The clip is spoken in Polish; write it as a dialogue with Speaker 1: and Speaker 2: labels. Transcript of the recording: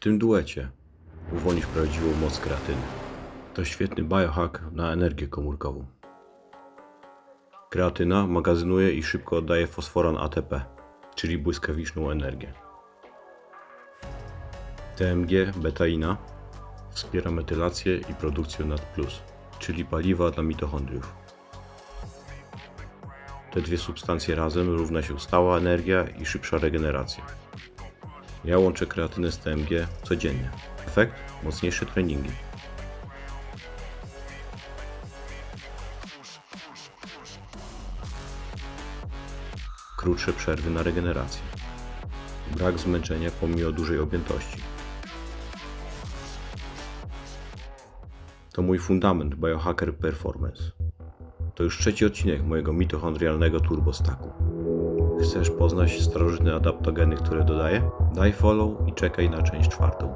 Speaker 1: tym duecie uwolnisz prawdziwą moc kreatyny. To świetny biohack na energię komórkową. Kreatyna magazynuje i szybko oddaje fosforan ATP, czyli błyskawiczną energię. TMG betaina wspiera metylację i produkcję NAD+, czyli paliwa dla mitochondriów. Te dwie substancje razem równa się stała energia i szybsza regeneracja. Ja łączę kreatynę z TMG codziennie. Efekt? Mocniejsze treningi. Krótsze przerwy na regenerację. Brak zmęczenia pomimo dużej objętości. To mój fundament Biohacker Performance. To już trzeci odcinek mojego mitochondrialnego turbostacku. Chcesz poznać starożytne adaptogeny, które dodaję? Daj follow i czekaj na część czwartą.